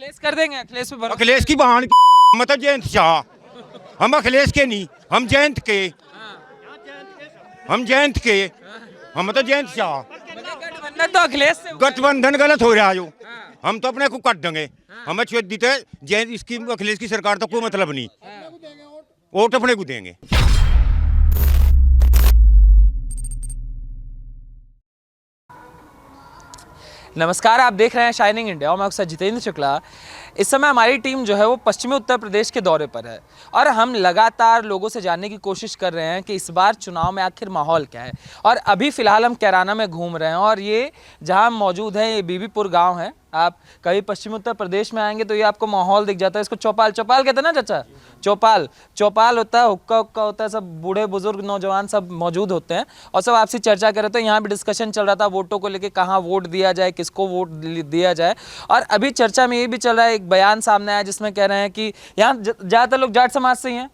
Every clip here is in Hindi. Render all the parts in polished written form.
अखिलेश कर देंगे। अखिलेश पे भरोसा। अखिलेश की बहन मतलब जयंत शाह। हम अखिलेश के नहीं, हम जयंत के। हम जयंत के, हम तो जयंत शाह। गठबंधन तो अखिलेश से हुआ है। गठबंधन गलत हो रहा है जो। हम तो अपने को काट देंगे। हमें छेद देते जयंत, इसकी अखिलेश की सरकार तो कोई मतलब नहीं। वोट अपने को देंगे। नमस्कार, आप देख रहे हैं शाइनिंग इंडिया और मैं अक्सर जितेंद्र शुक्ला। इस समय हमारी टीम जो है वो पश्चिमी उत्तर प्रदेश के दौरे पर है और हम लगातार लोगों से जानने की कोशिश कर रहे हैं कि इस बार चुनाव में आखिर माहौल क्या है। और अभी फ़िलहाल हम कैराना में घूम रहे हैं और ये जहां हम मौजूद हैं ये बीबीपुर गांव है। आप कभी पश्चिमी उत्तर प्रदेश में आएंगे तो ये आपको माहौल दिख जाता है। इसको चौपाल चौपाल कहते हैं ना चाचा, चौपाल चौपाल होता है, हुक्का हुक्का होता है, सब बूढ़े बुजुर्ग नौजवान सब मौजूद होते हैं और सब आपसी चर्चा कर रहे थे। यहाँ भी डिस्कशन चल रहा था वोटों को लेके, कहाँ वोट दिया जाए, किसको वोट दिया जाए। और अभी चर्चा में ये भी चल रहा है, एक बयान सामने आया जिसमें कह रहे हैं कि यहाँ ज़्यादातर लोग जाट समाज से ही हैं,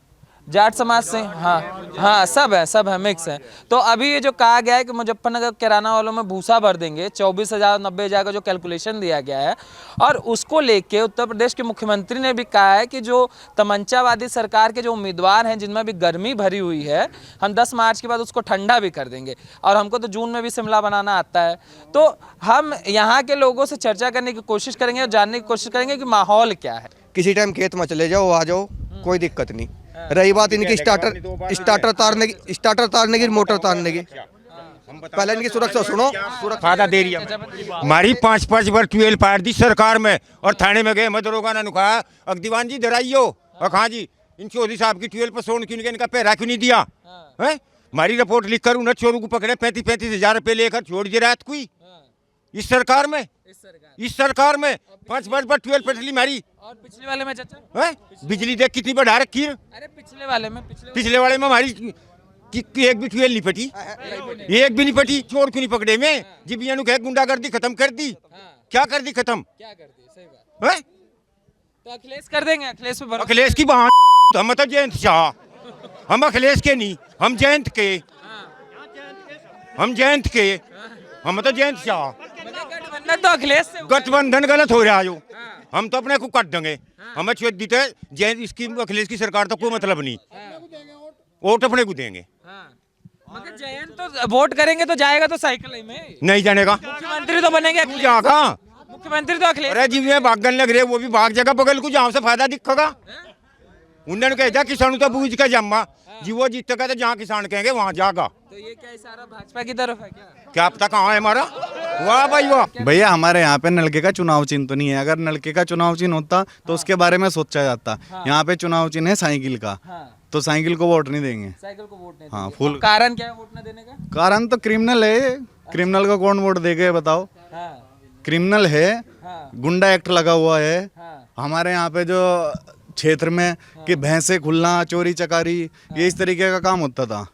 जाट समाज से। हाँ सब है मिक्स है। तो अभी ये जो कहा गया है कि मुजफ्फरनगर कैराना वालों में भूसा भर देंगे, 24,000 90,000 का जो कैलकुलेशन दिया गया है, और उसको लेके उत्तर प्रदेश के मुख्यमंत्री ने भी कहा है कि जो तमंचावादी सरकार के जो उम्मीदवार हैं जिनमें भी गर्मी भरी हुई है, हम 10 मार्च के बाद उसको ठंडा भी कर देंगे। और हमको तो जून में भी शिमला बनाना आता है। तो हम यहाँ के लोगों से चर्चा करने की कोशिश करेंगे और जानने की कोशिश करेंगे कि माहौल क्या है। किसी टाइम खेत में चले जाओ, आ जाओ, कोई दिक्कत नहीं। रही बात इनकी स्टार्टर तारने की, मोटर तारने की, पहले इनकी सुरक्षा सुनो। फायदा दे रही है हमारी 5-5 बार ट्वेल्व पार दी सरकार में और थाने में गए। मैं दरोगा ने कहा अगदीवान जी डराइयो और कहा जी इन चौधरी साहब की 12 पर सोन क्यों नहीं, इनका पैरा क्यों नहीं दिया है। हमारी रिपोर्ट लिख कर उन्हें चोरों को पकड़े, 35-35 हजार रुपये लेकर छोड़ दिए रात कोई। इस सरकार में 5-5 बार 12 पटली मारी। और पिछले वाले में चाचा है बिजली देख कितनी बढ़ा रखी है। अरे पिछले वाले में हमारी एक भी ट्वेल नहीं पटी, एक भी नहीं पटी। चोर क्यों नहीं पकड़े में? जिबिया नु कहे गुंडागर्दी खत्म कर दी। क्या कर दी खत्म? सही बात है। तो अखिलेश कर देंगे। अखिलेश पे भरोसा। अखिलेश की बहन हम तो जयंत शाह। हम अखिलेश के नहीं, हम जयंत के। हम जयंत के, हम तो जयंत शाह। गठबंधन तो अखिलेश से हुआ है। गठबंधन गलत हो रहा है जो। हम तो अपने को काट देंगे। हमें छेद देते जयंत, इसकी अखिलेश की सरकार तो कोई मतलब नहीं। वोट अपने को देंगे। मगर जयंत तो वोट करेंगे तो जाएगा तो साइकिल ही में नहीं जानेगा। मुख्यमंत्री तो बनेंगे अखिलेश। जागा मुख्यमंत्री तो अखिलेश। अरे जी में भागन लग रहे, वो भी भाग जाएगा बगल को जहाँ से फायदा दिखेगा। उन्होंने कहा किसानों तो बूझ का जम्मा जी, वो जीतेगा तो जहाँ किसान कहेंगे वहाँ जागा। तो ये क्या इशारा भाजपा की तरफ है क्या पता कहाँ है हमारा। वाह भाई वाह। भैया हमारे यहाँ पे नलके का चुनाव चिन्ह तो नहीं है। अगर नलके का चुनाव चिन्ह होता तो उसके बारे में सोचा जाता। यहाँ पे चुनाव चिन्ह है साइकिल का। तो साइकिल को वोट नहीं देंगे। साइकिल को वोट नहीं हाँ देंगे। फुल। कारण क्या है वोट न देने का? कारण तो क्रिमिनल है। क्रिमिनल को कौन वोट देगा बताओ? क्रिमिनल है, गुंडा एक्ट लगा हुआ है। हमारे यहाँ पे जो क्षेत्र में कि भैंसे खुलना, चोरी चकारी, ये इस तरीके का काम होता था।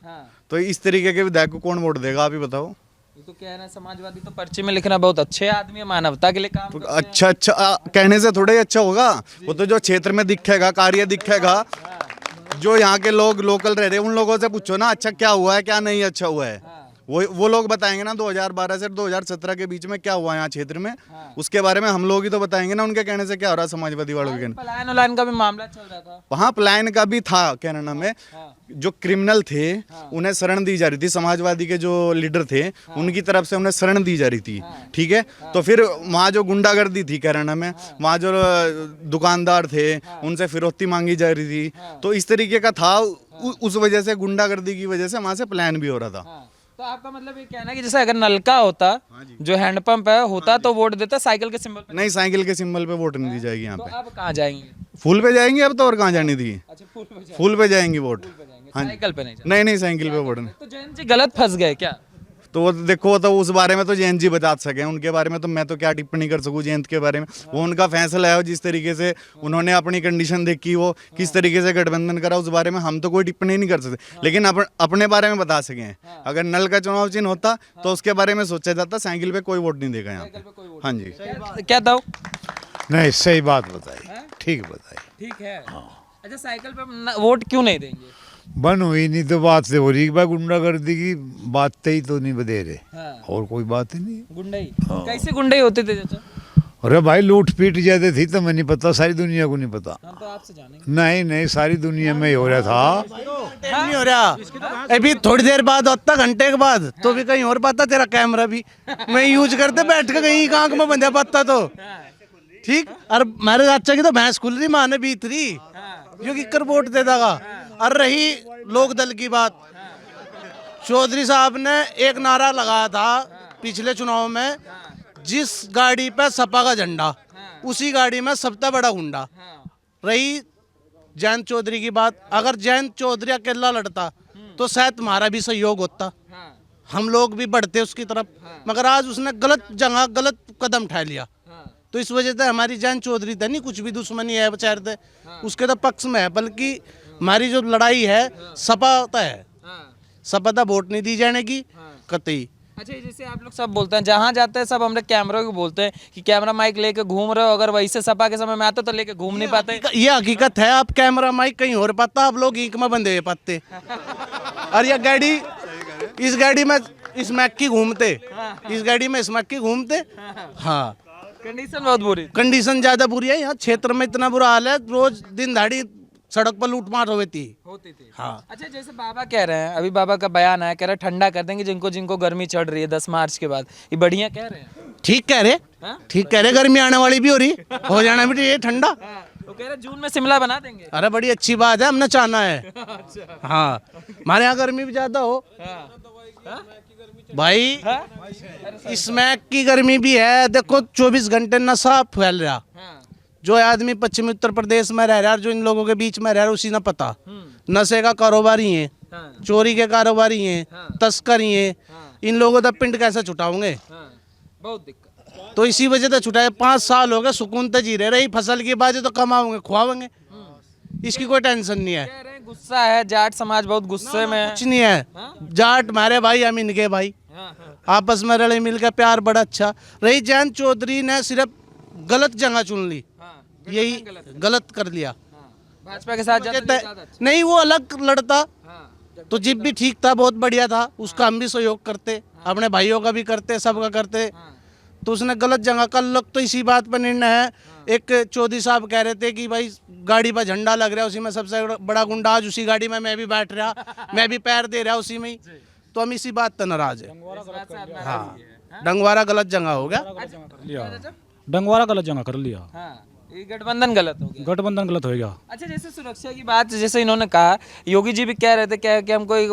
तो इस तरीके के विधायक को कौन वोट देगा आप ही बताओ? तो कह रहे हैं समाजवादी तो पर्चे में लिखना बहुत अच्छे आदमी है, मानवता के लिए काम तो अच्छा कहने से थोड़ा ही अच्छा होगा। वो तो जो क्षेत्र में दिखेगा, कार्य दिखेगा, जो यहाँ के लोग लोकल रह रहे हैं उन लोगों से पूछो ना अच्छा क्या हुआ है, क्या नहीं अच्छा हुआ है। वो लोग बताएंगे ना 2012 से 2017 के बीच में क्या हुआ यहाँ क्षेत्र में। उसके बारे में हम लोग ही तो बताएंगे ना उनके कहने से क्या हो रहा है समाजवादी वालों के। पलायन का भी मामला चल रहा था। वहाँ पलायन का भी था कैराना में। जो क्रिमिनल थे उन्हें शरण दी जा रही थी, समाजवादी के जो लीडर थे उनकी तरफ से उन्हें शरण दी जा रही थी। ठीक है, तो फिर वहाँ जो गुंडागर्दी थी कैराना में, वहाँ जो दुकानदार थे उनसे फिरौती मांगी जा रही थी। तो इस तरीके का था, उस वजह से गुंडागर्दी की वजह से वहाँ से पलायन भी हो रहा था। तो आपका मतलब ये कहना है कि जैसे अगर नलका होता, जो हैंडपंप है होता, तो वोट देता, साइकिल के सिंबल पे नहीं, साइकिल के सिंबल पे वोट नहीं दी जाएगी यहाँ तो पे। अब कहाँ जाएंगे? फूल पे जाएंगे अब तो, और कहाँ जानी थी? अच्छा फूल पे जाएंगी वोट। हाँ साइकिल पे नहीं नहीं, साइकिल पे वोट नहीं। तो जयंत जी गलत फंस गए क्या? तो वो देखो, तो उस बारे में तो जयंत जी बता सके, उनके बारे में तो मैं तो क्या टिप्पणी कर सकूं जयंत के बारे में। वो उनका फैसला है, जिस तरीके से उन्होंने अपनी कंडीशन देखी, वो किस तरीके से गठबंधन करा, उस बारे में हम तो कोई टिप्पणी नहीं कर सकते। लेकिन अपने बारे में बता सके। अगर नल का चुनाव चिन्ह होता तो उसके बारे में सोचा जाता। साइकिल पे कोई वोट नहीं देगा यहाँ पे। हाँ जी, क्या दो? नहीं, सही बात बताई, ठीक बताई। ठीक है। अच्छा, साइकिल पे वोट क्यों नहीं देंगे? बन हुई नहीं तो बात से हो रही भाई, गुंडागर्दी की बात ही तो नहीं बदे रहे। और कोई बात ही नहीं। गुंडई कैसे गुंडई होते थे चाचा? अरे भाई लूट पीट ज्यादा थी तो मैं नहीं पता, सारी दुनिया को नहीं पता। हम तो आपसे जानेंगे। नहीं नहीं, सारी दुनिया में ही हो रहा था। नहीं हो रहा अभी थोड़ी देर बाद होता, घंटे के बाद तो भी कहीं और पाता तेरा कैमरा भी मैं यूज करते बैठ के कहीं आंख में बंधा पाता तो ठीक। और मेरे चाचा की तो भैंस खुल रही, माने बीत रही क्योंकि कर वोट दे देगा। और रही लोक दल की बात, चौधरी साहब ने एक नारा लगाया था पिछले चुनाव में, जिस गाड़ी पे सपा का झंडा उसी गाड़ी में सबसे बड़ा गुंडा। रही जयंत चौधरी की बात, अगर जयंत चौधरी अकेला लड़ता तो शायद तुम्हारा भी सहयोग होता, हम लोग भी बढ़ते उसकी तरफ, मगर आज उसने गलत जगह गलत कदम उठा लिया। तो इस वजह से हमारी जयंत चौधरी थे नहीं कुछ भी दुश्मनी है बेचारे थे उसके तो पक्ष में है, बल्कि हमारी जो लड़ाई है सपा है, सपा था वोट नहीं दी जाने की कतई। अच्छा, जैसे आप लोग सब बोलते हैं, जहाँ जाते हैं सब हम लोग कैमरा को बोलते हैं कि कैमरा माइक लेके घूम रहे हो, अगर वही से सपा के समय में आते तो लेके घूम नहीं पाते। ये हकीकत है, आप कैमरा माइक कहीं और पाता, आप लोग ईंक में बंधे हुए पाते। और ये गाड़ी, इस गाड़ी में इस मैक की घूमते, इस गाड़ी में इस मैक की घूमते। हाँ, कंडीशन बहुत बुरी। कंडीशन ज्यादा बुरी है यहाँ क्षेत्र में, इतना बुरा हाल है, रोज दिन दाड़ी सड़क पर लूटमार होती थी। हाँ। अच्छा, जैसे बाबा कह रहे हैं, अभी बाबा का बयान आया, कह रहे हैं ठंडा कर देंगे जिनको जिनको गर्मी चढ़ रही है 10 मार्च के बाद। ये बढ़िया कह रहे हैं, ठीक कह रहे, ठीक कह रहे, गर्मी आने वाली भी हो रही, हो जाना भी ये ठंडा। वो कह रहे हैं जून में शिमला बना देंगे। अरे बड़ी अच्छी बात है, हमने चाहना है। हाँ, हमारे यहाँ गर्मी भी ज्यादा हो भाई, इसमें की गर्मी भी है। देखो 24 घंटे नशा फैल रहा, जो आदमी पश्चिमी उत्तर प्रदेश में रह रहा है, जो इन लोगों के बीच में रह रहा है, उसी ने पता नशे का कारोबारी है, चोरी के कारोबारी हैं, तस्करी हैं, इन लोगों का पिंड कैसे छुटाओगे? बहुत दिक्कत। तो इसी वजह से छुटाए। 5 साल हो गए सुकून से जी रही, फसल की बात है तो कमाओगे खुआओगे, इसकी कोई टेंशन नहीं है। कह रहे हैं गुस्सा है, जाट समाज बहुत गुस्से में है। कुछ नहीं है, जाट मारे भाई, हम इनके भाई, आपस में रले मिल के प्यार बड़ा अच्छा। रही जयंत चौधरी ने सिर्फ गलत जगह चुन ली, यही गलत कर लिया। भाजपा के साथ जाते तो ज्यादा अच्छा। नहीं, वो अलग लड़ता तो जिप भी ठीक था, बहुत बढ़िया था, उसका हम भी सहयोग करते, अपने भाइयों का भी करते, सबका करते। तो उसने गलत जगह, कल लोग तो इसी बात पर निर्णय है। एक चौधरी साहब कह रहे थे कि भाई गाड़ी पर झंडा लग रहा है, उसी में सबसे बड़ा गुंडा, आज उसी गाड़ी में मैं भी बैठ रहा, मैं भी पैर दे रहा उसी में ही। तो हम इसी बात पर नाराज है। हाँ, डंगवारा गलत जगह हो गया, डंगवारा गलत जगह कर लिया, ये गठबंधन गलत हो गया। गठबंधन गलत हो गया। अच्छा, जैसे सुरक्षा की बात, जैसे इन्होंने कहा, योगी जी भी कह रहे थे क्या कि हमको एक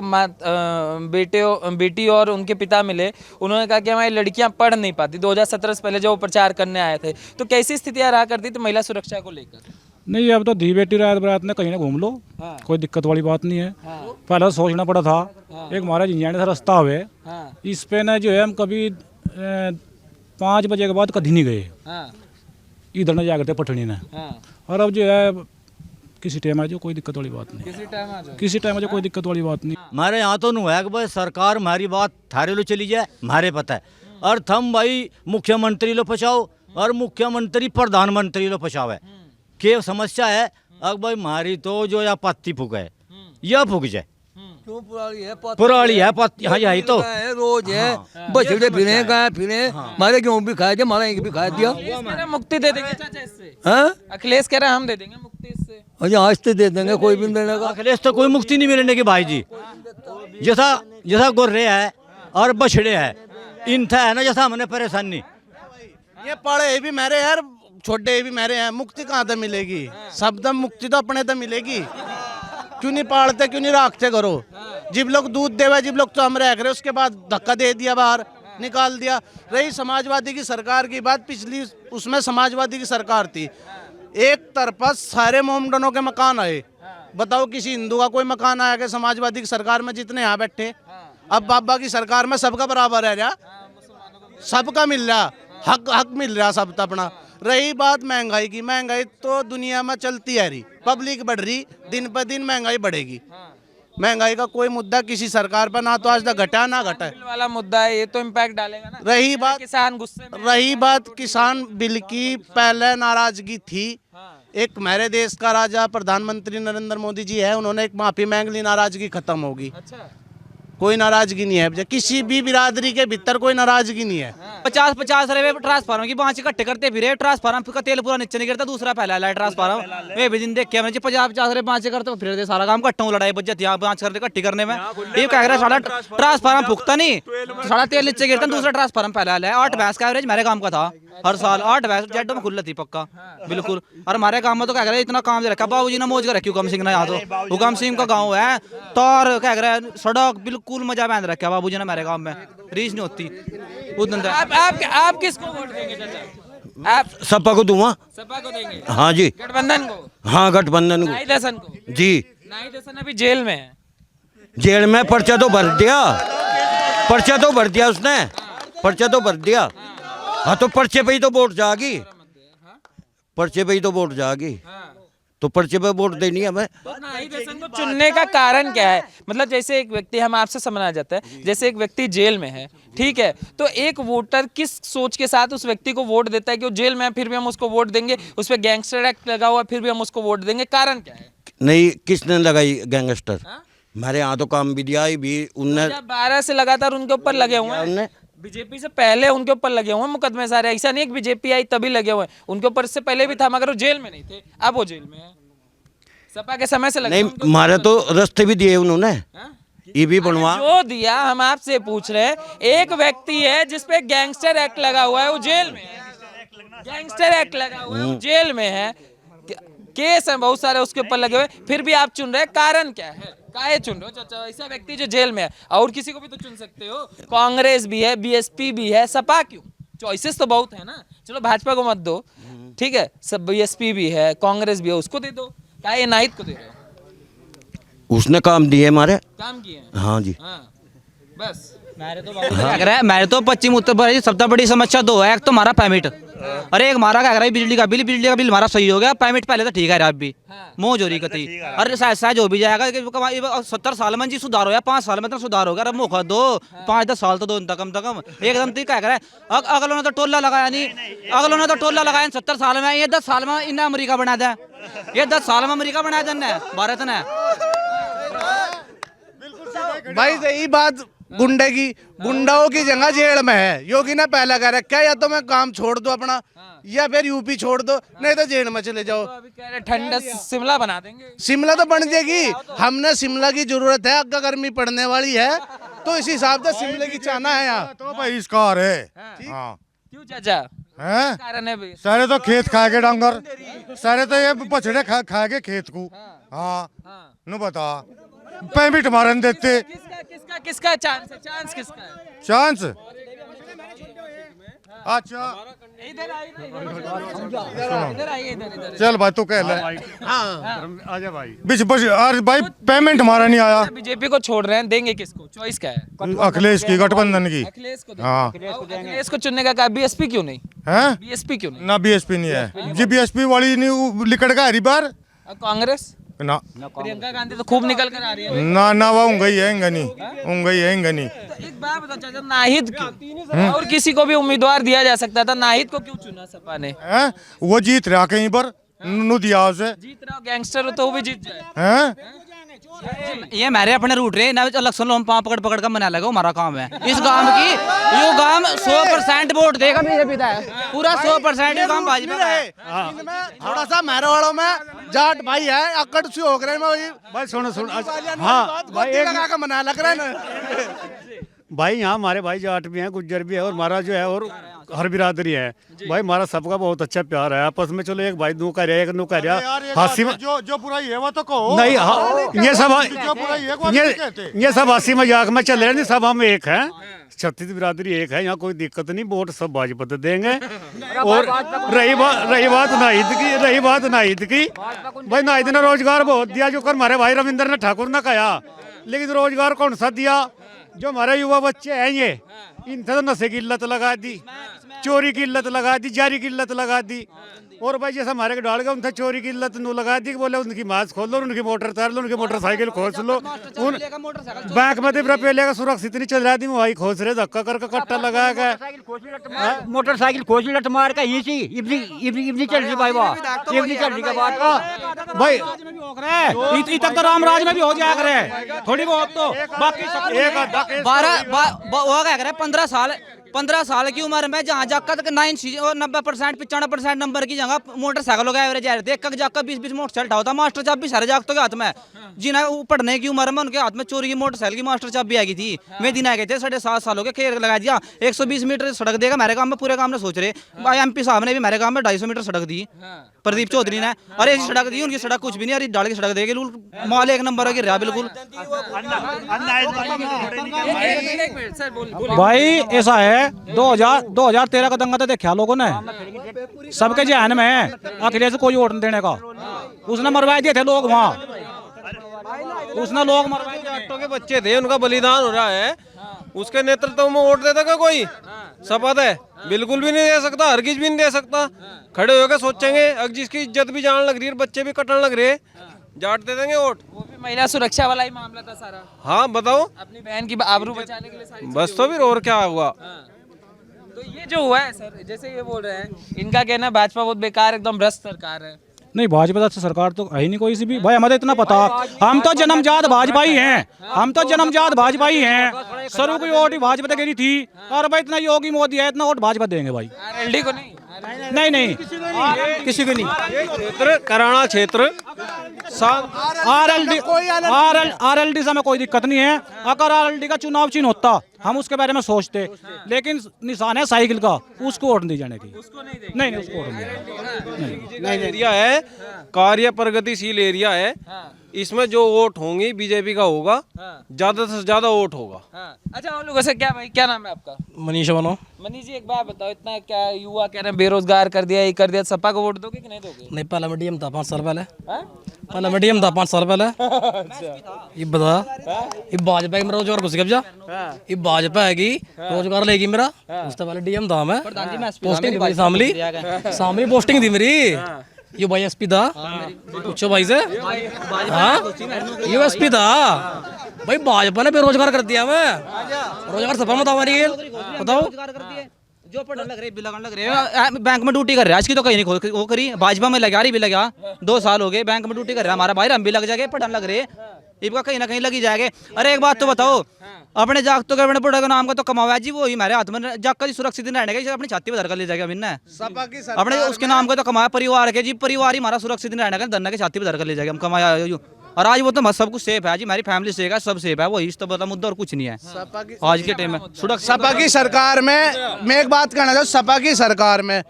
बेटी और उनके पिता मिले, उन्होंने कहा कि हमारी लड़कियां पढ़ नहीं पाती। 2017 से पहले जब वो प्रचार करने आए थे, तो कैसी स्थितियां रहा करती थी महिला सुरक्षा को लेकर? नहीं, अब तो धी बेटी रात बरात ने कहीं ना घूम लो, कोई दिक्कत वाली बात नहीं है। पहले तो सोचना पड़ा था, एक हमारा जिंजाने से रास्ता हुए, इस पे ना जो है हम कभी 5 बजे के बाद कभी नहीं गए, इधर न जा करते पटनी ने। और अब जो है किसी टाइम आ जाओ, कोई दिक्कत वाली बात नहीं, किसी टाइम आ जाओ, कोई दिक्कत वाली बात नहीं। हमारे यहाँ तो नहीं है कि भाई सरकार हमारी बात थारे लो चली जाए, हमारे पता है, और थम भाई मुख्यमंत्री लो पचाओ और मुख्यमंत्री प्रधानमंत्री लो पचावे, के समस्या है। अब भाई हमारी तो जो या पत्ती फूक है, यह फूक जाए, पुराली है पत्ती। हाँ, यही तो रोज है, बछड़े फिरे गाय फिरे, हमारे गेहूं भी खाए थे, हमारा भी खा दिया। कह रहे मुक्ति दे देंगे चाचा इससे। हाँ, अखिलेश कह रहे हैं हम दे देंगे मुक्ति इससे। अरे आज तो दे देंगे, कोई भी नहीं देने का। अखिलेश तो कोई मुक्ति नहीं मिलने की भाई जी। जैसा जैसा गोर्रे है और बछड़े है, इनथा है ना, जैसा हमने परेशानी। ये पढ़े भी मेरे यार, छोटे भी मेरे हैं, मुक्ति कहाँ से मिलेगी? सबदम मुक्ति तो अपने तो मिलेगी। क्यों नहीं पालते, क्यों नहीं रखते करो? जिब लोग दूध देवे, जिब लोग तो हम रह रहे, उसके बाद धक्का दे दिया, बाहर निकाल दिया। रही समाजवादी की सरकार की बात, पिछली उसमें समाजवादी की सरकार थी, एक तरफा सारे मोमडनों के मकान आए। बताओ किसी हिंदू का कोई मकान आया कि समाजवादी की सरकार में जितने यहाँ बैठे? अब बाबा की सरकार में सबका बराबर रह रहा, सबका मिल रहा, हक मिल रहा सबका अपना। रही बात महंगाई की, महंगाई तो दुनिया में चलती है रही, पब्लिक बढ़ रही, दिन पर दिन महंगाई बढ़ेगी। महंगाई का कोई मुद्दा किसी सरकार पर ना तो आज तक घटा ना घटा बिल वाला मुद्दा है, ये तो इम्पैक्ट डालेगा ना। रही बात किसान गुस्से में। रही बात किसान बिल की, पहले नाराजगी थी। एक हमारे देश का राजा प्रधानमंत्री नरेंद्र मोदी जी है, उन्होंने एक माफी मांग ली, नाराजगी खत्म होगी। अच्छा, कोई नाराजगी नहीं है, किसी भी बिरादरी के भीतर कोई नाराजगी नहीं है। 50-50 रुपए ट्रांसफार्मर की बाँच इकट्ठे करते फिरे, ट्रांसफार्मर का तेल पूरा नीचे नहीं गिरता, दूसरा फैला है ट्रांसफार्मर। वे भी दिन देख के 50-50 रुपए बाँच करते फिर सारा काम कट्टा लड़ाई बच जाती है बाँच करते इकट्ठी करने में। ये कह रहा सारा ट्रांसफार्मर फूकता नहीं, सारा तेल नीचे गिरता, दूसरा ट्रांसफार्मर फैला है। 8 भैंस का एवरेज मेरे काम का था हर साल, 8 भैंस जेड में खुल थी पक्का बिल्कुल। और हमारे गाँव में तो कह रहे इतना काम दे रखा बाबू जी ने मौज कर रखी हुकम सिंह ने। यहाँ तो हुकम सिंह का गाँव है, तार कह रहे सड़क बिल्कुल मजा बांध रखा बाबू जी ने मेरे गाँव में, रीच नहीं होती। आप किसको वोट देंगे चाचा? आप सपा को दूंगा। सपा को देंगे? हाँ जी। गठबंधन को? हाँ गठबंधन नाहिद हसन को? जी। नाहिद हसन अभी जेल में है। जेल में पर्चा तो भर दिया, पर्चा तो भर दिया उसने, पर्चा तो भर दिया। हाँ तो पर्चे पे ही तो वोट जाएगी, पर्चे पे ही तो वोट जाएगी, तो पर्चे पे वोट देनी है हमें। तो नाहिद हसन को चुनने का कारण क्या है? मतलब जैसे एक व्यक्ति, हम आपसे समझना चाहते हैं, जैसे एक व्यक्ति जेल में है, ठीक है, तो एक वोटर किस सोच के साथ उस व्यक्ति को वोट देता है कि वो जेल में है फिर भी हम उसको वोट देंगे, उस पर गैंगस्टर एक्ट लगा हुआ फिर भी हम उसको वोट देंगे, कारण क्या है? नहीं, किसने लगाई गैंगस्टर? हमारे यहाँ तो काम भी दिया भी उनने। 12 से लगातार उनके ऊपर लगे हुए हैं, बीजेपी से पहले उनके ऊपर लगे हुए हैं मुकदमे सारे। ऐसा नहीं कि बीजेपी आई तभी लगे हुए हैं, उनके ऊपर इससे पहले भी था, मगर वो जेल में नहीं थे, अब वो जेल में है। सपा के समय से लगे नहीं, हमारे तो रास्ते भी दिए उन्होंने, ये भी बनवा जो दिया। हम आपसे पूछ रहे हैं, एक व्यक्ति है जिसपे गैंगस्टर एक्ट लगा हुआ है, वो जेल में है, गैंगस्टर एक्ट लगा हुआ है, वो जेल में है, केस है बहुत सारे उसके ऊपर लगे हुए, फिर भी आप चुन रहे हैं, कारण क्या है? काहे चुन रहे हो चाचा? ऐसा व्यक्ति जो जेल में है, और किसी को भी तो चुन सकते हो, कांग्रेस भी है, बीएसपी भी है, सपा क्यों? चॉइसेस तो बहुत है ना। चलो भाजपा को मत दो, ठीक है, सब बीएसपी भी है, कांग्रेस भी है, उसको दे दो। काहे नाहिद को दे रहे हो? उसने काम दिए, हमारे काम किए हैं। हाँ जी। हाँ बस। मेरे तो पश्चिम उत्तर प्रदेश सबसे बड़ी समस्या दो है, एक तो हमारा पेमेंट, अरे एक हमारा क्या कह रहा है बिजली का बिल हमारा सही हो गया, पेमेंट पहले तो ठीक है अब भी मोह जोरी का थी। अरे शायद हो भी जाएगा, 70 साल में जी सुधार हो गया, 5 साल में तो सुधार हो गया, अरे मौका दो, 5-10 साल तो दो कम से कम। एकदम तो क्या कह रहा है, अगलों ने तो टोला लगाया नहीं, अगलों ने तो टोला लगाया 70 साल में, ये 10 साल में इन्हें अमेरिका बना दिया, ये 10 साल में अमेरिका बना दिया भारत ने। भाई यही बात गुंडे की, गुंडाओं की जगह जेल में है। योगी ने पहला कह रखा है या तो मैं काम छोड़ दो अपना, या फिर यूपी छोड़ दो, नहीं तो जेल में चले जाओ। अभी कह रहे ठंडा शिमला बना देंगे। शिमला तो बन जाएगी, हमने शिमला की जरूरत है, अगर गर्मी पड़ने वाली है तो इस हिसाब से शिमले की चाहना है यहाँ तो बहिष्कार है। हाँ। क्यों चाचा? हैं? कारण है भाई। सारे तो खेत खा के डांगर, सारे तो ये बछड़े खा के खेत को। हाँ नु बता, पेमेंट मारन देते। किसका चांस है? चांस किसका है? चांस अच्छा इधर आइए, इधर चल भाई तू कह ले। आजा भाई। अरे भाई पेमेंट हमारा नहीं आया। बीजेपी को छोड़ रहे हैं, देंगे किसको? चॉइस क्या है? अखिलेश की, गठबंधन की। अखिलेश को। हाँ अखिलेश को चुनने का क्या? बीएसपी क्यों नहीं? हैं? बीएसपी क्यों नहीं? ना बीएसपी नहीं है जी, बीएसपी वाली नहीं लिकड़ का हरी बार कांग्रेस ना, प्रियंका गांधी तो खूब निकल कर आ रही है। ना वो उंगई है इंगनी, उंगई है इंगनी। तो एक बात बता चाचा, नाहिद क्यों? और किसी को भी उम्मीदवार दिया जा सकता था, नाहिद को क्यों चुना सपा ने? हैं? वो जीत रहा कहीं पर, नु दिया उसे। जीत रहा गैंगस्टर हो तो वो भी जीत जाए। हैं? ये मेरे अपने रूट रहे ना, इलेक्शन लो हम पाँव पकड़ कर मना लगा, हमारा काम है इस गांव की। यो गांव 100% वोट देगा बीजेपी का, पूरा 100% ये काम भाजपा का है। थोड़ा सा मेहरवाड़ों में जाट भाई है, अकड़ से हो गए भाई सुनो हाँ भाई, एक मना लग रहा है ना भाई यहाँ हमारे भाई जाट भी हैं, गुज्जर भी है, और हमारा जो है और हर बिरादरी है भाई, हमारा सबका बहुत अच्छा प्यार है आपस में। चलो एक भाई नू कह रहा, एक नू कह रहा, हंसी में जो बुराई है वो तो कहो नहीं। ये सब जो बुराई है वो नहीं कहते। ये सब हंसी मजाक में चल रहे हैं, सब हम एक हैं, छत्तीस बिरादरी एक है, यहाँ कोई दिक्कत नहीं, वोट सब भाजपा को देंगे। और रही बात नाहिद की, भाई नाहिद ने रोजगार बहुत दिया, जो कर हमारे भाई रविंद्र ने ठाकुर ने कहा, लेकिन रोजगार कौन सा दिया? जो हमारे युवा बच्चे हैं ये, इनसे तो नशे की इल्लत लगा दी, चोरी की इल्लत लगा दी, जारी की इल्लत लगा दी। और भाई जैसे हमारे को डाल गए उनसे चोरी की लत नू लगा दी कि बोले उनकी मास्क खोल लो, उनकी मोटर उतार लो, उनकी मोटरसाइकिल खोस लो। उन बैंक में रुपये लेकर सुरक्षित नहीं चल रहा थी, वही खोस रहे, धक्का करके कट्टा लगा के मोटरसाइकिल खोज लट मार का यही सी इबनी चल रही भाई, वाह इबनी चल रही का बात भाई तक तो रामराज में भी हो जाया करे थोड़ी बहुत, तो बाकी एक आधा केस 15 साल की उम्र में जहाँ जाकर 90% 95% नंबर की जगह मोटरसाइकिल का एवरेज आ रहे थे, एक जाकर 20 मोटरसाइकिल उठाता मास्टर चाबी भी सारे जागतों के हाथ में, जिन्हें पढ़ने की उम्र में उनके हाथ में चोरी की मोटरसाइकिल की मास्टर चाबी आ गई थी। मैं दिन आ गए थे 7.5 सालों के, खेल लगा दिया 120 मीटर सड़क देगा मेरे गांव में, पूरे गांव में सोच रहे MP साहब ने भी मेरे गांव में 250 मीटर सड़क दी, प्रदीप चौधरी ने, अरे ऐसी सड़क दी, उनकी सड़क कुछ भी नहीं, अरे डाल की सड़क देगी माल 1 नंबर गिर रहा बिल्कुल। भाई ऐसा है 2013 का दंगा तो देखा लोगों ने, सबके जहन में है अखिलेश को कोई वोट नहीं देने का, उसने मरवा दिए थे लोग वहाँ, उसने लोग मरवाए थे, ऑटो के बच्चे थे, उनका बलिदान हो रहा है, उसके नेतृत्व में वोट देता क्या कोई? शपथ है बिल्कुल भी नहीं दे सकता, हरगिज भी नहीं दे सकता। खड़े होकर सोचेंगे, अगर जिसकी इज्जत भी जान लग रही है, बच्चे भी कटने लग रहे, जाट दे देंगे वोट। वो भी महिला सुरक्षा वाला ही मामला था सारा। हाँ बताओ, अपनी बहन की आबरू बचाने के लिए सारी बस तो फिर और क्या हुआ? तो ये जो हुआ है सर, जैसे ये बोल रहे हैं, इनका कहना है भाजपा बहुत बेकार एकदम भ्रष्ट सरकार है। नहीं भाजपा से सरकार तो है ही नहीं कोई सी भी भाई, हमें तो इतना पता, हम तो जन्मजात भाजपा ही हैं, हम तो जन्मजात भाजपा ही हैं, सरू की वोट ही भाजपा तक गिरी थी, और भाई इतना योगी मोदी है, इतना वोट भाजपा देंगे भाई। RLD को नहीं, नहीं किसी को नहीं, क्षेत्र कराना क्षेत्र RLD से हमें कोई दिक्कत नहीं है, अगर RLD का चुनाव चिन्ह होता हम उसके बारे में सोचते, लेकिन निशान है साइकिल का, उसको वोट नहीं जाने की, नहीं उसको वोट नहीं एरिया है, कार्य प्रगतिशील एरिया है, इसमें जो वोट होंगी बीजेपी का होगा, ज्यादा से ज्यादा वोट होगा। अच्छा और लोगों से क्या भाई, क्या नाम है आपका? मनीष बनो। मनीष जी एक बात बताओ, इतना क्या युवा कह रहे हैं बेरोजगार कर दिया, ये कर दिया, सपा को वोट दोगे कि नहीं दोगे? नहीं पहला मीडियम था 5 साल पहले, पहला मीडियम था 5 साल पहले, ये बता ये भाजपा की मेरा रोजगार घुस गया, ये भाजपा है कि रोजगार लेगी मेरा, उससे पहले डीएम था मैं, पोस्टिंग थी सामली पोस्टिंग थी मेरी, ये भाई SP था, पूछो भाई से, हाँ ये SP था भाई, भाजपा ने बेरोजगार कर दिया, मैं रोजगार सफा में था हमारी, बताओ जो पढ़ने लग रहे बैंक में ड्यूटी कर रहे हैं, आज की तो कहीं नहीं वो करी, भाजपा में लगा, भी लगा 2 साल हो गए बैंक में ड्यूटी कर रहा है हमारा भाई, हम भी लग जाएंगे, पढ़ने लग रहे इनका कहीं ना कहीं लगी जाएंगे। अरे एक बात तो बताओ, अपने जागतों के अपने बुढ़े का नाम का तो कमावा जी, वो ही हमारे हाथ में जाकर सुरक्षित रहने का, अपनी छाती पर धर कर ले जाएगा बिना अपने उसके नाम का तो कमाया, परिवार के जी, परिवार ही हमारा सुरक्षित रहने का, धरने की छाती पर धर कर ले जाएगा, हम कमाया, और आज वो तो सब कुछ सेफ है जी, हमारी फैमिली सेफ है, सब सेफ है, वो इस तो बता मुद्दा और कुछ नहीं है आज के टाइम में। सपा की सरकार में मैं एक बात कहना चाहूँ, सपा की सरकार में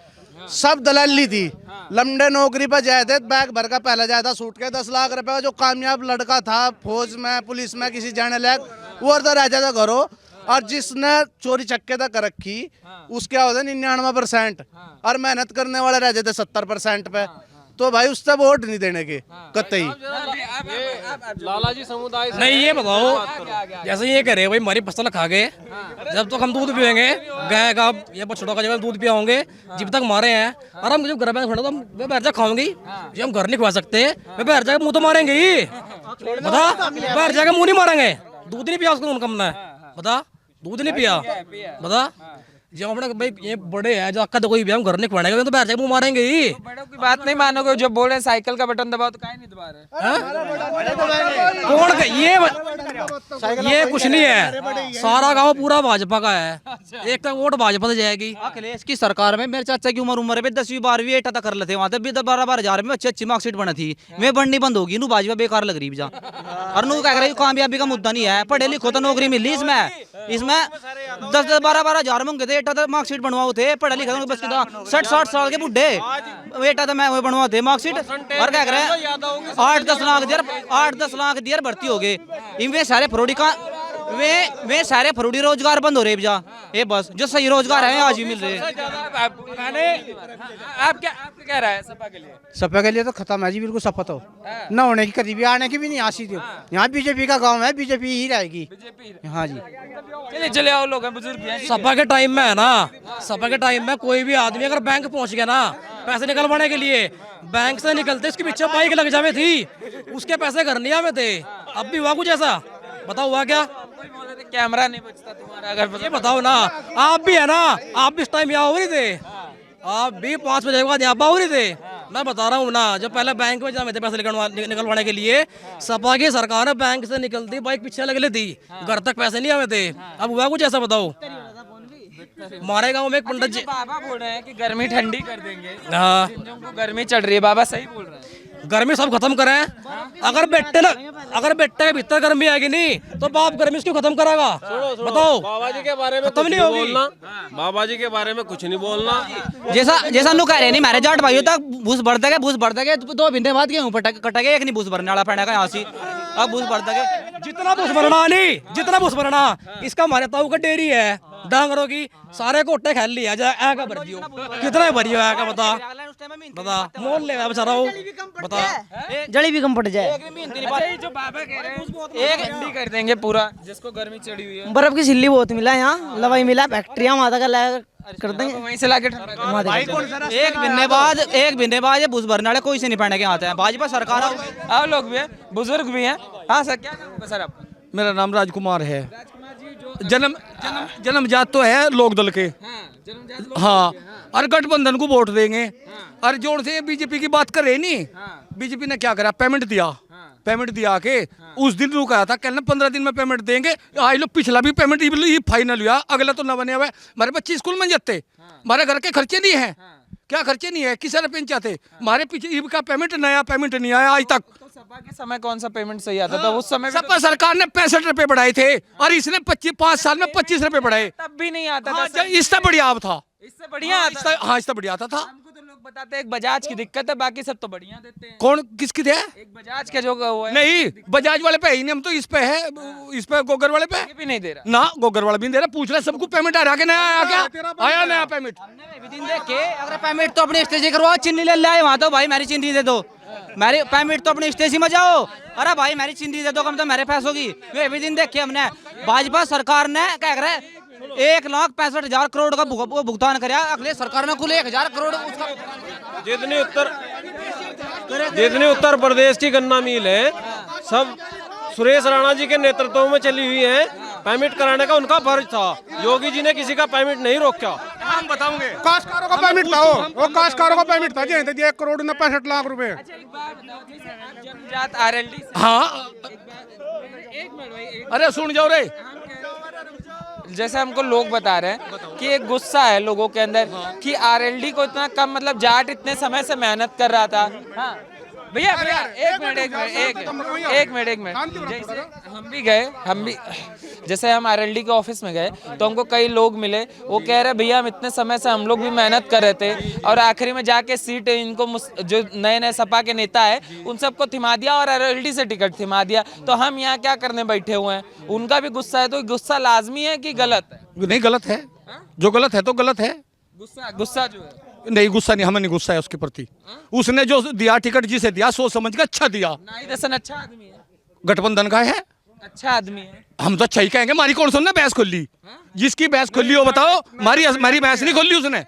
सब दलाली थी, लंबे नौकरी पर जाए थे, बैग भर का पहले जाया था सूट के 10 लाख रुपए का, जो कामयाब लड़का था फौज में पुलिस में किसी जाने लायक, वो तो रह जाता घरों, और जिसने चोरी चक्के तक रखी उसके होते 99%, और मेहनत करने वाले रह जाते 70% पे, तो भाई उससे वोट नहीं देने के कतई। लालाजी समुदाय नहीं ये बताओ, जैसे ये कह रहे भाई हमारी फसल खा गए, जब तक हम दूध पियेंगे गाय का या बछड़ों का जब दूध पियाओगे, जब तक मारे हैं, और हम जब घर में खड़ा तो मैं बैठ जा खाऊंगी, जब हम घर नहीं खवा सकते मैं बैठ जाकर मुंह तो मारेंगे ही, बता बैठ जाकर मुंह नहीं मारेंगे, दूध नहीं पिया उसको उनका हमने, बता दूध नहीं पिया, बता जब अपने भाई ये बड़े हैं जो अक्का तो कोई भी हम घर नहीं खवाएंगे तो बैठ जाके मुंह मारेंगे ही। बड़ों की बात नहीं मानोगे, जो बोल रहे हैं साइकिल का बटन दबाओ तो काहे नहीं दबा रहे? कौन ये कुछ नहीं है, सारा गांव पूरा भाजपा का है, एक तक वोट भाजपा से जाएगी। अखिलेश की सरकार में मेरे चाचा की उम्र है 10वीं 12वीं एटा तक कर लेते, वहाँ तक भी 12-12 हजार में अच्छी मार्कशीट बनी थी, मैं बननी बंद होगी, नू भाजपा बेकार लग रही जा, और नू कह रही कामयाबी का मुद्दा नहीं है, पढ़े लिखो तो नौकरी मिली, इसमें 10-12 हजार मंगे थे, मार्कशीट बनवाओ थे, पढ़े लिखे बस 60-60 साल के बुढ़े बेटा तो मैं बनवा थे मार्कशीट, और क्या करे 8-10 लाख दियर भर्ती हो गए, इनमें सारे फ्रॉडी का वे सारे फरूडी रोजगार बंद हो रहे भैया, ये बस जो सही रोजगार है आज भी मिल रहे हैं। आप क्या राय है सपा के लिए? सपा के लिए तो खत्म है जी, बिल्कुल सपा तो न होने की, कभी भी आने की भी नहीं आशी थी। यहाँ बीजेपी का गांव है, बीजेपी ही रहेगी। हाँ जी, चले आओ, लोग हैं, बुजुर्ग हैं। सपा के टाइम में है ना, सपा के टाइम में कोई भी आदमी अगर बैंक पहुंच गया ना पैसे निकलवाने के लिए, बैंक से निकलते इसके पीछे बाइक लग जावे थी, उसके पैसे घर नहीं आवे थे। अब भी हुआ कुछ ऐसा? बताओ हुआ क्या? कैमरा नहीं बचता तुम्हारा, अगर ये बताओ ना, आप भी है ना, आप भी इस टाइम यहाँ हो रही थे, आप भी 5 बजे के बाद यहाँ हो रही थे। मैं बता रहा हूँ ना, जब पहले बैंक में जाते थे पैसे निकलवाने के लिए, सपा की सरकार बैंक से निकलती बाइक पीछे लग लेती, घर तक पैसे नहीं आवे थे। अब हुआ कुछ ऐसा? बताओ। हमारे गांव में एक पंडित जी बाबा बोल रहे हैं कि गर्मी ठंडी कर देंगे। हाँ, जिनको गर्मी चढ़ रही है, बाबा सही बोल रहे हैं। गर्मी सब खत्म करें। अगर बेटे के भीतर गर्मी आएगी नहीं तो बाप गर्मी उसको खत्म कराएगा। बताओ। बाबा जी के बारे में खत्म नहीं होगी। बाबा जी के बारे में कुछ नहीं बोलना। जैसा नु कह रहे नहीं, मारे जाट भाइयों तक भूस बढ़ता गया 2 महीने बाद गेहूं कटेगा, एक नहीं भूस भरने वाला पड़ेगा यहाँ से। अब भूस बढ़ता गया, जितना भूस भरना इसका हमारे ताऊ का डेयरी है डांगरों की, सारे कोटे खेल लिया जाए का भर दियो, कितना भरियो है का बता मोल ले बेचारा हो, बता जड़ी भी कम पड़ जाए। जो बाबा कह रहे हैं एक ठंडी कर देंगे पूरा, जिसको गर्मी चढ़ी हुई है। बर्फ की सिल्ली बहुत मिला यहाँ, लवाई मिला, फैक्ट्रियाँ माता का लाया कर देंगे, वहीं से लाके एक महीने बाद ये भूस भरने वाले कोई से नहीं पहने के आते हैं। भाजपा सरकार आप लोग भी हैं, बुजुर्ग भी हैं। हाँ सर, क्या नाम है सर आपका? मेरा नाम राजकुमार है। जन्मजात तो है लोक दल के। हाँ, और गठबंधन को वोट देंगे। और जोर से बीजेपी की बात करे नहीं, बीजेपी ने क्या करा, पेमेंट दिया के उस दिन रुका था, कहना 15 दिन में पेमेंट देंगे। आई लो पिछला भी पेमेंट ये फाइनल हुआ, अगला तो न बने हुआ। हमारे बच्चे स्कूल में जाते, हमारे घर के खर्चे नहीं है, क्या खर्चे नहीं है, किसी ने पेंच चाहते। हमारे पीछे ईब का पेमेंट, नया पेमेंट नहीं आया आज तक। सपा के समय कौन सा पेमेंट सही आता था? उस समय सपा सरकार ने 65 रुपए बढ़ाए थे और इसने 5 साल में 25 रुपए बढ़ाए। तब भी नहीं आता था। इससे बढ़िया अब था, इससे बढ़िया आता था। हाँ इससे बढ़िया आता था। हमको तो लोग बताते हैं एक बजाज की दिक्कत है, बाकी सब तो बढ़िया देते हैं। कौन किसकी थे? एक बजाज का जो वो है, नहीं, बजाज वाले पे ही नहीं, हम तो इस पे है, इस पे गोगर वाले पे ये भी नहीं दे रहा ना, गोगर वाला भी नहीं दे रहा। पूछ रहे सबको पेमेंट आ रहा कि नया आया क्या? आया नया पेमेंट। दिन देख के अगर पेमेंट तो अपने स्टेज करवाओ, चिन्नी ले आए वहाँ तो भाई मेरी चिन्नी दे दो, मेरी पेमेंट तो अपने स्टेज में जाओ। अरे भाई मेरी चिन्नी दे दो, कम तो मेरे पास होगी। वे भी दिन देख के हमने भाजपा सरकार ने क्या करे 1,65,000 करोड़ का भुगतान कराया, अगले सरकार में कुल 1,000 करोड़ उसका। जितनी उत्तर प्रदेश की गन्ना मिल है सब सुरेश राणा जी के नेतृत्व में चली हुई है। पेमेंट कराने का उनका फर्ज था, योगी जी ने किसी का पेमेंट नहीं रोका। हम बताओगे, काश्तकारों का पेमेंट था, वो काश्तकारों का पेमेंट था, 1 करोड़ 65 लाख रुपए। जनजात आरएलडी। हाँ अरे सुन जाओ रे, जैसे हमको लोग बता रहे हैं कि एक गुस्सा है लोगों के अंदर कि आरएलडी को इतना कम, मतलब जाट इतने समय से मेहनत कर रहा था। हाँ भैया एक मिनट जैसे हम भी जैसे हम आरएलडी के ऑफिस में गए तो हमको कई लोग मिले, वो कह रहे भैया हम इतने समय से हम लोग भी मेहनत कर रहे थे और आखिरी में जाके सीट इनको जो नए सपा के नेता है उन सबको थिमा दिया और आरएलडी से टिकट थिमा दिया, तो हम यहाँ क्या करने बैठे हुए हैं। उनका भी गुस्सा है, तो गुस्सा लाजमी है कि गलत है? नहीं गलत है, जो गलत है तो गलत है। गुस्सा जो है नहीं, गुस्सा नहीं, हमें नहीं गुस्सा है उसके प्रति। उसने जो दिया टिकट जिसे दिया सोच समझ के अच्छा दिया। नाई दर्शन अच्छा आदमी है, गठबंधन का है, अच्छा आदमी है, हम तो अच्छा ही कहेंगे। हमारी कौन सुनना बहस खोली, जिसकी बहस खोली हो बताओ, हमारी बहस नहीं खोली उसने।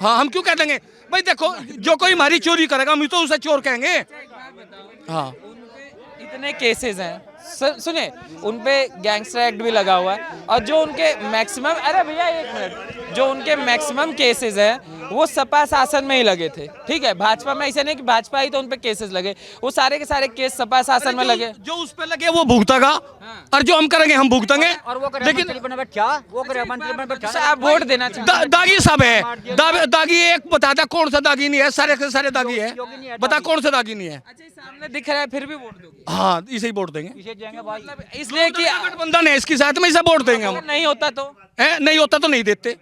हाँ हम क्यों कह देंगे भाई? देखो जो कोई हमारी चोरी करेगा हम तो उसे चोर कहेंगे। हाँ इतने केसेस हैं, सुने उनपे गैंगस्टर एक्ट भी लगा हुआ है और जो उनके मैक्सिमम, अरे भैया एक मिनट, जो उनके मैक्सिमम केसेस हैं वो सपा शासन में ही लगे थे। ठीक है, भाजपा में ऐसा नहीं कि भाजपा ही तो उनपे केसेस लगे, वो सारे के सारे केस सपा शासन में लगे। जो उस पे लगे वो भुगतेगा और जो हम करेंगे हम भुगतेंगे। लेकिन आप वोट देना चाहिए। दागी सब है, दागी एक बताता कौन सा दागी नहीं है, सारे के सारे दागी है, बता कौन सा दागी नहीं है। अच्छा सामने दिख रहा है फिर भी वोट दोगे? हाँ इसे ही वोट देंगे, मतलब इसलिए कि गठबंधन है इसके साथ में, इसे वोट देंगे हम। नहीं होता तो नहीं होता तो नहीं देते,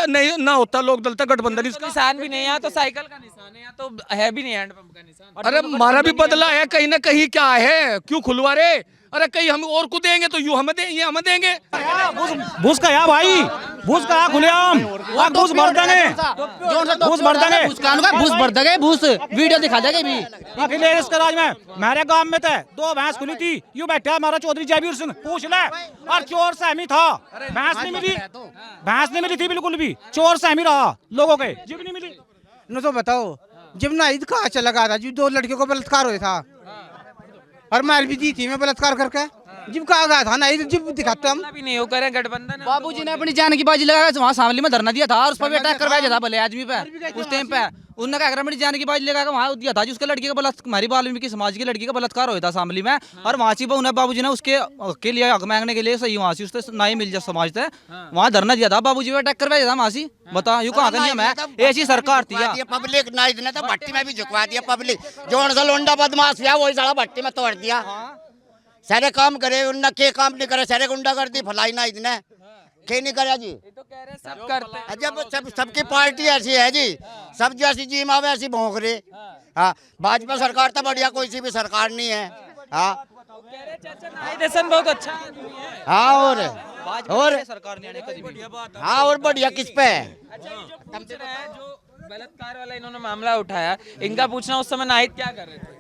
नहीं ना होता लोक दल तक गठबंधन। इसका निशान भी नहीं है, तो साइकिल का निशान है, या तो है भी नहीं हैंड पंप का निशान। अरे हमारा भी बदला है कहीं ना कहीं, क्या है क्यों खुलवा रे? अरे कहीं हम और को देंगे तो यूं हमें देंगे, ये हमें देंगे। घूस का या भाई, घूस का खुलेआम, और घूस भर देंगे, घूस भर देंगे, घूस भर देंगे, घूस वीडियो दिखा देंगे भी। अखिलेश के राज में मेरे गांव में थे 2 भैंस खुली थी, यूं बैठा हमारा चौधरी जयवीर सिंह, पूछ ले, और चोर सहमी था, भैंस नहीं मिली, भैंस नहीं मिली थी बिल्कुल भी, चोर सहमी रहा लोगों के, जिब नहीं मिली। न तो बताओ जब नाइद कहाँ चला गया था, जो 2 लड़कियों को बलात्कार हुआ था और मार भी दी थी मैं बलात्कार करके, जब कहा गया था नाइद, जब दिखाते हम भी नहीं हो करें गठबंधन। बाबूजी ने अपनी जान की बाजी लगा वहाँ शामली में धरना दिया था और उस पर भी अटैक करवाया था भले आदमी पे उस टाइम पे। उन्होंने क्या करा, अपनी जान की बाजी लगा वहाँ दिया था जिसके लड़की का बलात्कार, हमारी वाल्मीकि समाज की लड़की का बलात्कार हुआ था शामली में, और वहाँ से उन्हें बाबूजी ने उसके के लिए हक मांगने के लिए सही वहाँ से उससे ना ही मिल जाए समाज से, वहाँ धरना दिया था, बाबूजी पे अटैक करवाया था वहाँ से। बता यू कहाँ का नियम है, ऐसी सरकार थी। पब्लिक नाइद ने तो भट्टी में भी झुकवा दिया, पब्लिक जो लोंडा बदमाश हुआ वही साला भट्टी में तोड़ दिया। सारे काम करे उनने, के काम नहीं करे, सारे गुंडा कर दी फलाई ना इतने के नहीं करे जी। तो कह रहे सब करते हैं, जब सबकी पार्टी ऐसी है जी, सब जैसी जी मावे ऐसी भोंक रहे। हाँ भाजपा सरकार तो बढ़िया कोई सी भी सरकार नहीं है। हाँ कह रहे चाचा नाहिद हसन बहुत अच्छा आदमी है। हाँ और सरकार ने हाँ और बढ़िया किस पे है। अच्छा ये जो पूछ रहे हैं, जो बलात्कार वाला इन्होंने मामला उठाया, इनका पूछना उस समय नाहिद क्या कर रहे थे?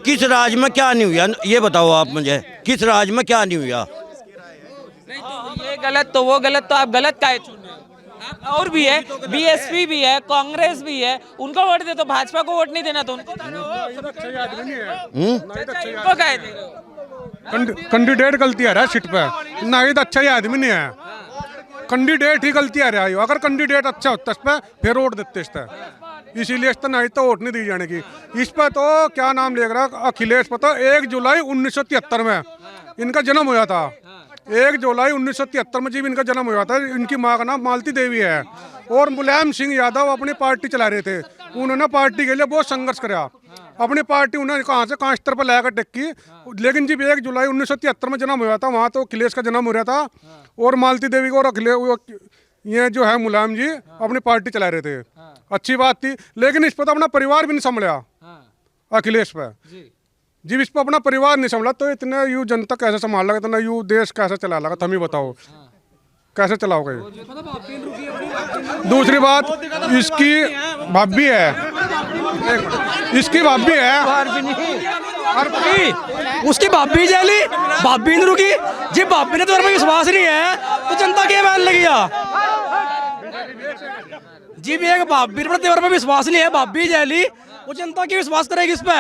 किस राज में क्या नहीं हुआ ये बताओ आप मुझे, किस राज में क्या नहीं हुआ? नहीं तो ये गलत तो वो गलत, तो आप गलत काहे चुन रहे हो? आप और भी है, बीएसपी भी है, कांग्रेस भी है, उनको वोट दे, तो भाजपा को वोट नहीं देना तो उनको इनको काहे दे रहे हो? कैंडिडेट गलती आ रहा है सीट पे, नाहिद अच्छा ही आदमी नहीं है, कैंडिडेट ही गलती आ रहा है। अगर कैंडिडेट अच्छा होता इस पे फिर वोट देते इस पे, इसीलिए इस पे नाहिद तो वोट नहीं दी जाने की। इस पे तो क्या नाम ले रहा अखिलेश पे, तो 1 जुलाई 1973 में इनका जन्म हुआ था, 1 जुलाई 1973 में जब इनका जन्म हुआ था। इनकी माँ का नाम मालती देवी है, और मुलायम सिंह यादव अपनी पार्टी चला रहे थे। उन्होंने पार्टी के लिए बहुत संघर्ष करा, अपनी पार्टी उन्होंने कहाँ स्तर पर लाकर टेकी। लेकिन जब 1 जुलाई 1973 में जन्म हुआ था, वहाँ तो अखिलेश का जन्म हो रहा था, और मालती देवी को और अखिलेश ये जो है मुलायम जी अपनी पार्टी चला रहे थे। अच्छी बात थी, लेकिन इस पर तो अपना परिवार भी नहीं संभला अखिलेश पे। जब इस पर अपना परिवार नहीं संभला तो इतने यू जनता कैसे संभाल लगा, इतना यू देश कैसे चला लगा, तुम ही बताओ कैसे चलाओगे? दूसरी बात, इसकी भाभी है, इसकी भाभी है, उसकी भाभी जैली, भाभी नहीं रुकी जी, भाभी ने तो विश्वास नहीं है तो जनता के बैन लगी जी। भी एक भाभी पर तेवर पे विश्वास नहीं है, भाभी जैली, वो जनता की विश्वास करेगी इस पे।